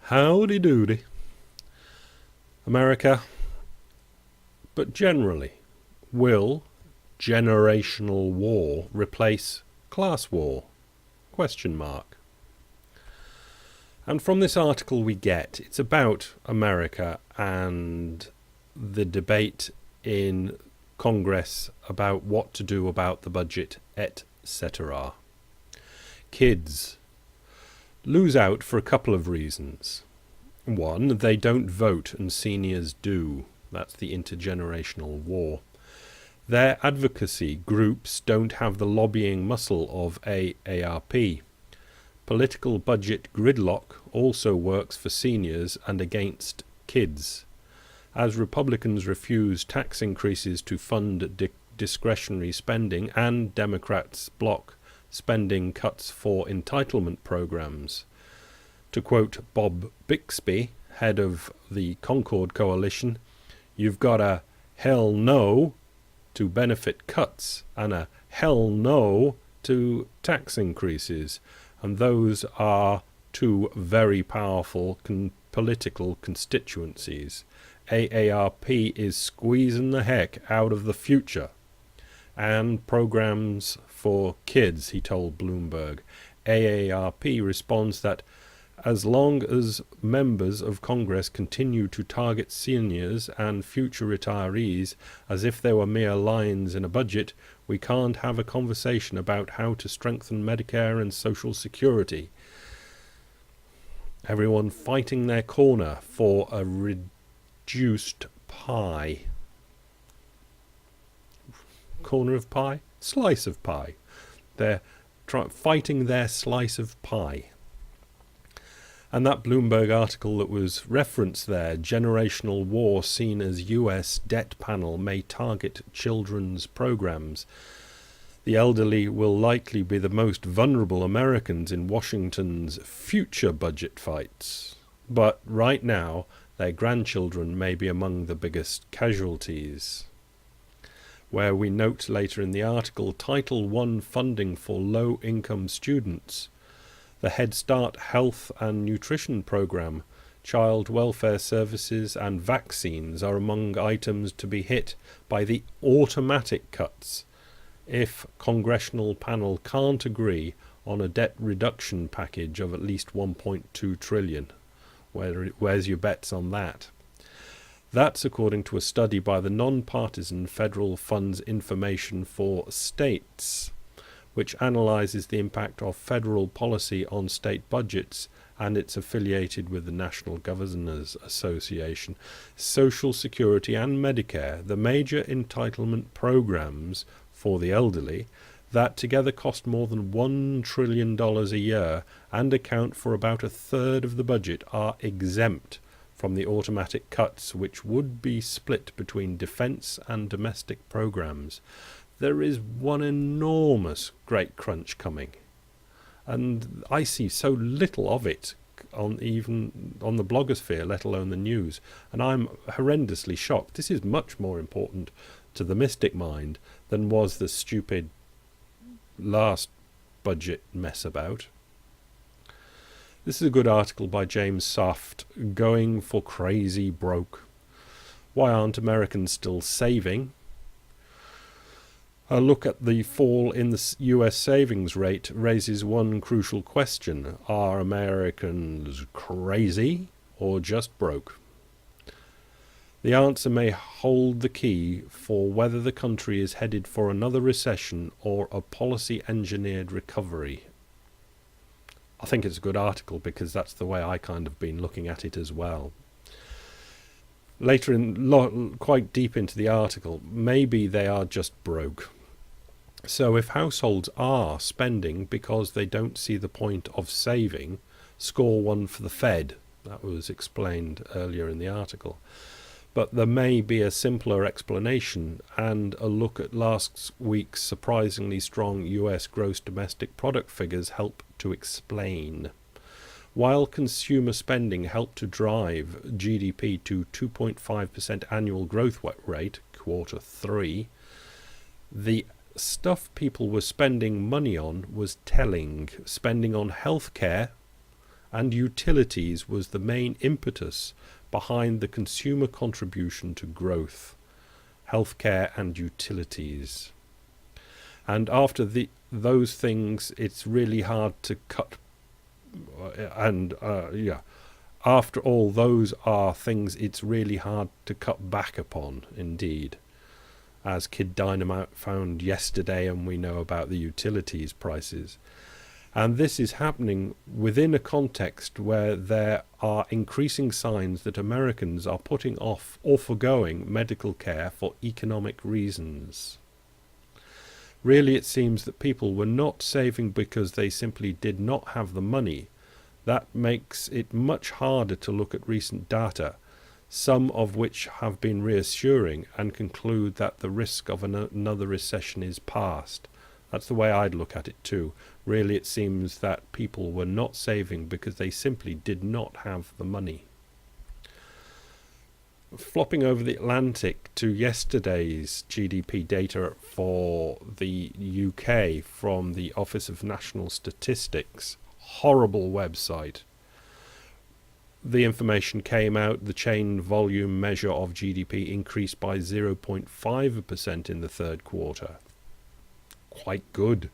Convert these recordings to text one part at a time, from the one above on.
Howdy doody. America, but generally, will generational war replace class war? Question mark. And from this article we get, it's about America and the debate in Congress about what to do about the budget, etc. Kids lose out for a couple of reasons. One, they don't vote and seniors do. That's the intergenerational war. Their advocacy groups don't have the lobbying muscle of AARP. Political budget gridlock also works for seniors and against kids. As Republicans refuse tax increases to fund discretionary spending and Democrats block spending cuts for entitlement programs. To quote Bob Bixby, head of the Concord Coalition, you've got a hell no to benefit cuts and a hell no to tax increases. And those are two very powerful political constituencies. AARP is squeezing the heck out of the future. And programs for kids, he told Bloomberg. AARP responds that as long as members of Congress continue to target seniors and future retirees as if they were mere lines in a budget, we can't have a conversation about how to strengthen Medicare and Social Security. Everyone fighting their corner for a reduced pie. Corner of pie? Slice of pie. They're fighting their slice of pie. And that Bloomberg article that was referenced there, Generational War Seen as US Debt Panel May Target Children's Programs. The elderly will likely be the most vulnerable Americans in Washington's future budget fights. But right now, their grandchildren may be among the biggest casualties. Where we note later in the article, Title I funding for low-income students, the Head Start Health and Nutrition Program, child welfare services and vaccines are among items to be hit by the automatic cuts if congressional panel can't agree on a debt reduction package of at least $1.2 trillion. Where's your bets on that? That's according to a study by the non-partisan Federal Funds Information for States, which analyses the impact of federal policy on state budgets, and it's affiliated with the National Governors Association. Social Security and Medicare, the major entitlement programs for the elderly, that together cost more than $1 trillion a year and account for about a third of the budget, are exempt from the automatic cuts, which would be split between defense and domestic programs. There is one enormous great crunch coming, and I see so little of it even on the blogosphere, let alone the news, and I'm horrendously shocked. This is much more important to the mystic mind than was the stupid last budget mess about. This is a good article by James Saft, Going for Crazy Broke. Why aren't Americans still saving? A look at the fall in the US savings rate raises one crucial question. Are Americans crazy or just broke? The answer may hold the key for whether the country is headed for another recession or a policy-engineered recovery. I think it's a good article because that's the way I kind of been looking at it as well. Later quite deep into the article, maybe they are just broke. So if households are spending because they don't see the point of saving, score one for the Fed. That was explained earlier in the article. But there may be a simpler explanation, and a look at last week's surprisingly strong US gross domestic product figures help to explain. While consumer spending helped to drive GDP to 2.5% annual growth rate, quarter 3, the stuff people were spending money on was telling. Spending on healthcare and utilities was the main impetus behind the consumer contribution to growth. Healthcare and utilities. And after those things, it's really hard to cut. After all, those are things it's really hard to cut back upon, indeed. As Kid Dynamite found yesterday, and we know about the utilities prices. And this is happening within a context where there are increasing signs that Americans are putting off or forgoing medical care for economic reasons. Really, it seems that people were not saving because they simply did not have the money. That makes it much harder to look at recent data, some of which have been reassuring, and conclude that the risk of another recession is past. That's the way I'd look at it too. Really, it seems that people were not saving because they simply did not have the money. Flopping over the Atlantic to yesterday's GDP data for the UK from the Office of National Statistics. Horrible website. The information came out, the chain volume measure of GDP increased by 0.5% in the third quarter. Quite good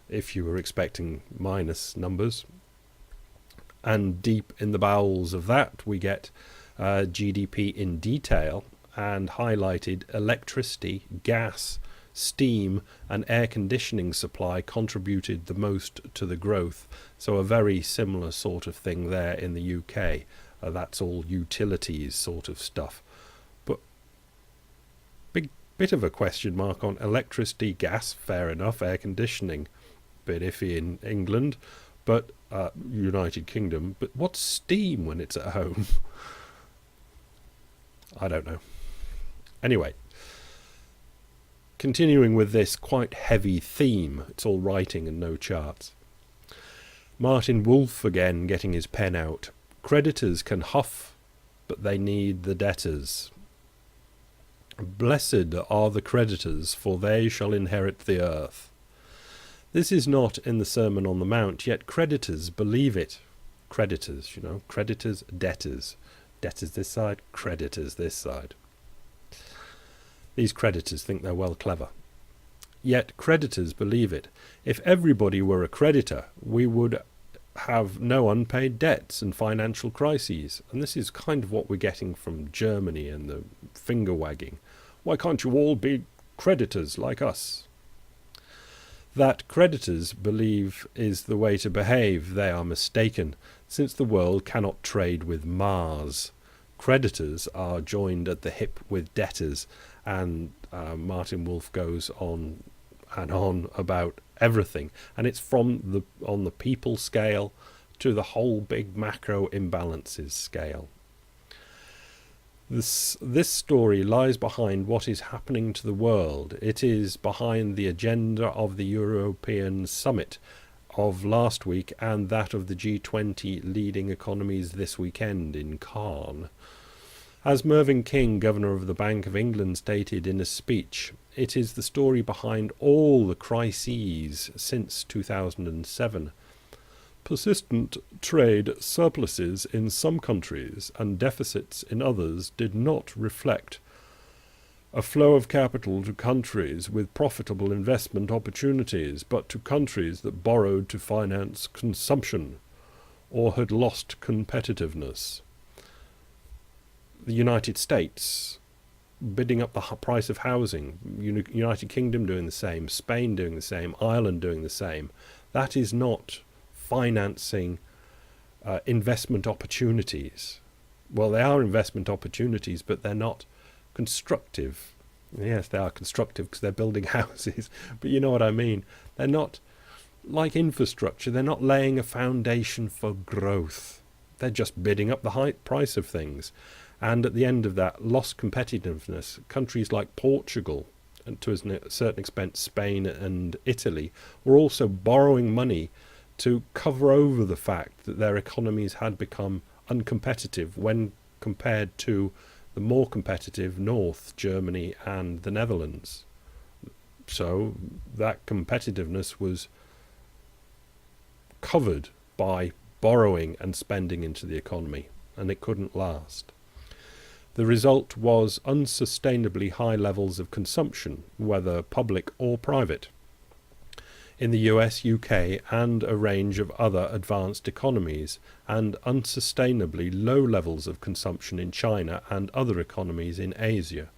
if you were expecting minus numbers. And deep in the bowels of that we get GDP in detail, and highlighted electricity, gas, steam and air conditioning supply contributed the most to the growth. So a very similar sort of thing there in the UK. That's all utilities sort of stuff. But big bit of a question mark on electricity, gas, fair enough, air conditioning, bit iffy in England, but United Kingdom. But what's steam when it's at home? I don't know. Anyway, continuing with this quite heavy theme, it's all writing and no charts. Martin Wolf again getting his pen out. Creditors can huff, but they need the debtors. Blessed are the creditors, for they shall inherit the earth. This is not in the Sermon on the Mount, yet creditors believe it. Creditors, creditors, debtors. Debtors this side, creditors this side. These creditors think they're well clever. Yet creditors believe it. If everybody were a creditor, we would have no unpaid debts and financial crises. And this is kind of what we're getting from Germany and the finger wagging. Why can't you all be creditors like us? That creditors believe is the way to behave, they are mistaken, since the world cannot trade with Mars. Creditors are joined at the hip with debtors, and Martin Wolf goes on and on about everything, and it's from on the people scale to the whole big macro imbalances scale. This story lies behind what is happening to the world. It is behind the agenda of the European summit of last week and that of the G20 leading economies this weekend in Cannes. As Mervyn King, Governor of the Bank of England, stated in a speech, it is the story behind all the crises since 2007. Persistent trade surpluses in some countries and deficits in others did not reflect a flow of capital to countries with profitable investment opportunities, but to countries that borrowed to finance consumption or had lost competitiveness. The United States bidding up the price of housing, United Kingdom doing the same, Spain doing the same, Ireland doing the same. That is not financing investment opportunities. Well, they are investment opportunities, but they're not constructive. Yes, they are constructive because they're building houses, but you know what I mean. They're not like infrastructure. They're not laying a foundation for growth. They're just bidding up the high price of things. And at the end of that, lost competitiveness. Countries like Portugal, and to a certain extent Spain and Italy, were also borrowing money to cover over the fact that their economies had become uncompetitive when compared to the more competitive North, Germany and the Netherlands. So that competitiveness was covered by borrowing and spending into the economy, and it couldn't last. The result was unsustainably high levels of consumption, whether public or private, in the US, UK and a range of other advanced economies, and unsustainably low levels of consumption in China and other economies in Asia,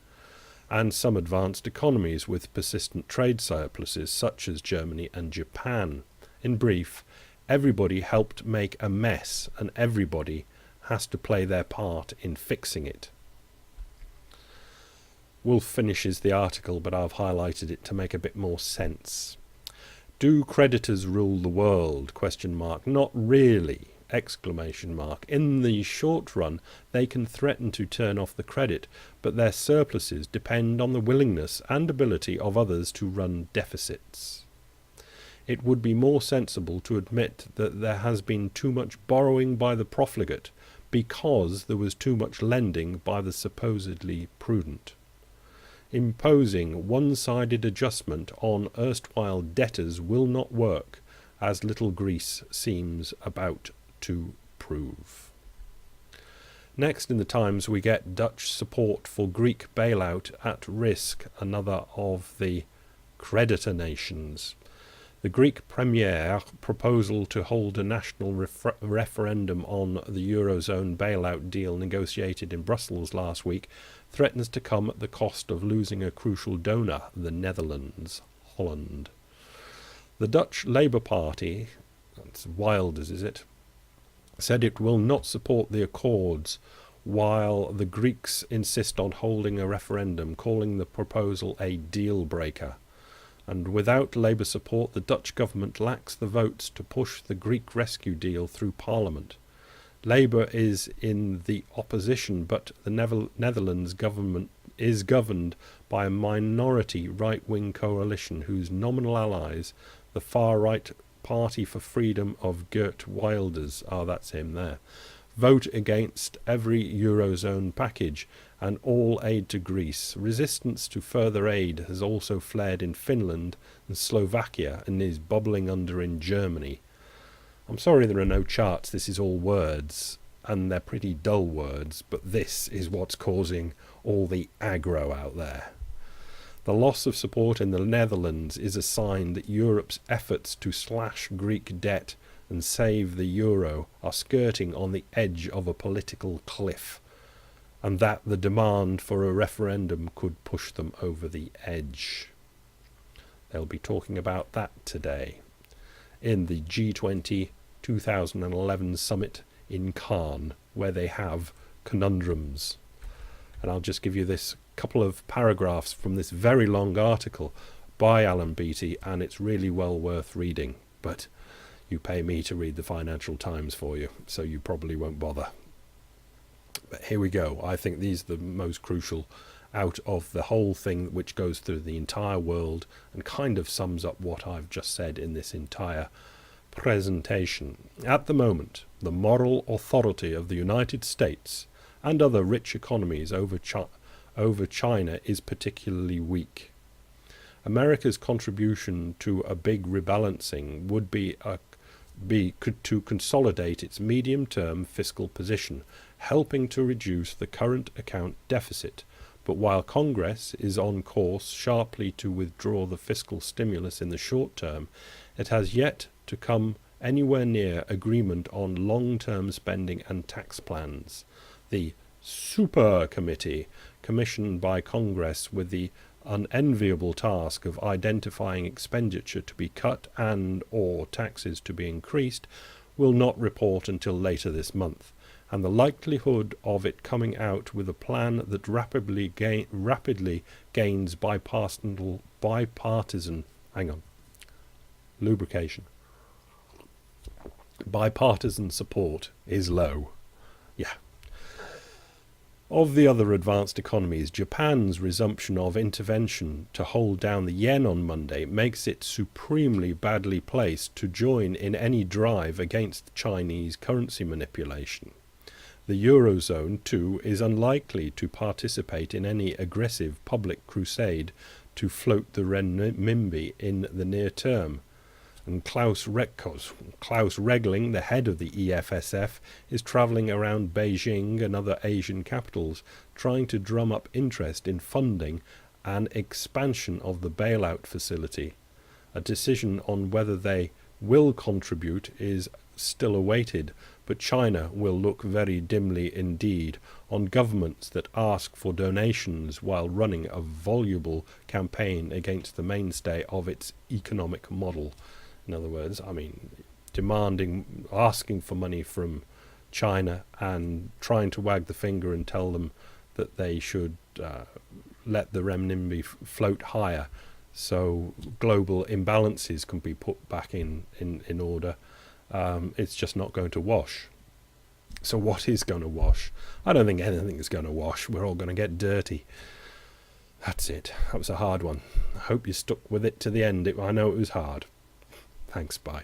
and some advanced economies with persistent trade surpluses such as Germany and Japan. In brief, everybody helped make a mess, and everybody has to play their part in fixing it. Wolf finishes the article, but I've highlighted it to make a bit more sense. Do creditors rule the world? ? Not really! ! In the short run, they can threaten to turn off the credit, but their surpluses depend on the willingness and ability of others to run deficits. It would be more sensible to admit that there has been too much borrowing by the profligate because there was too much lending by the supposedly prudent. Imposing one-sided adjustment on erstwhile debtors will not work, as little Greece seems about to prove. Next in the Times we get Dutch support for Greek bailout at risk, another of the creditor nations. The Greek Premier proposal to hold a national referendum on the Eurozone bailout deal negotiated in Brussels last week threatens to come at the cost of losing a crucial donor, the Netherlands, Holland. The Dutch Labour Party, that's Wilders is it, said it will not support the accords, while the Greeks insist on holding a referendum, calling the proposal a deal-breaker. And without Labour support, the Dutch government lacks the votes to push the Greek rescue deal through Parliament. Labour is in the opposition, but the Netherlands government is governed by a minority right-wing coalition whose nominal allies, the far-right Party for Freedom of Geert Wilders, that's him there, vote against every Eurozone package and all aid to Greece. Resistance to further aid has also flared in Finland and Slovakia and is bubbling under in Germany. I'm sorry there are no charts, this is all words, and they're pretty dull words, but this is what's causing all the aggro out there. The loss of support in the Netherlands is a sign that Europe's efforts to slash Greek debt and save the euro are skirting on the edge of a political cliff, and that the demand for a referendum could push them over the edge. They'll be talking about that today in the G20 2011 summit in Cannes, where they have conundrums. And I'll just give you this couple of paragraphs from this very long article by Alan Beattie, and it's really well worth reading, but you pay me to read the Financial Times for you, so you probably won't bother. But here we go. I think these are the most crucial out of the whole thing, which goes through the entire world and kind of sums up what I've just said in this entire presentation. At the moment, the moral authority of the United States and other rich economies over China is particularly weak. America's contribution to a big rebalancing would be to consolidate its medium-term fiscal position, helping to reduce the current account deficit. But while Congress is on course sharply to withdraw the fiscal stimulus in the short term, it has yet to come anywhere near agreement on long-term spending and tax plans. The Super Committee, commissioned by Congress with the unenviable task of identifying expenditure to be cut and or taxes to be increased, will not report until later this month, and the likelihood of it coming out with a plan that rapidly gains bipartisan support is low. Yeah. Of the other advanced economies, Japan's resumption of intervention to hold down the yen on Monday makes it supremely badly placed to join in any drive against Chinese currency manipulation. The Eurozone, too, is unlikely to participate in any aggressive public crusade to float the renminbi in the near term, And Klaus Regling, the head of the EFSF, is travelling around Beijing and other Asian capitals, trying to drum up interest in funding an expansion of the bailout facility. A decision on whether they will contribute is still awaited, but China will look very dimly indeed on governments that ask for donations while running a voluble campaign against the mainstay of its economic model. In other words, asking for money from China and trying to wag the finger and tell them that they should let the renminbi float higher so global imbalances can be put back in order. It's just not going to wash. So what is going to wash? I don't think anything is going to wash. We're all going to get dirty. That's it. That was a hard one. I hope you stuck with it to the end. I know it was hard. Thanks, bye.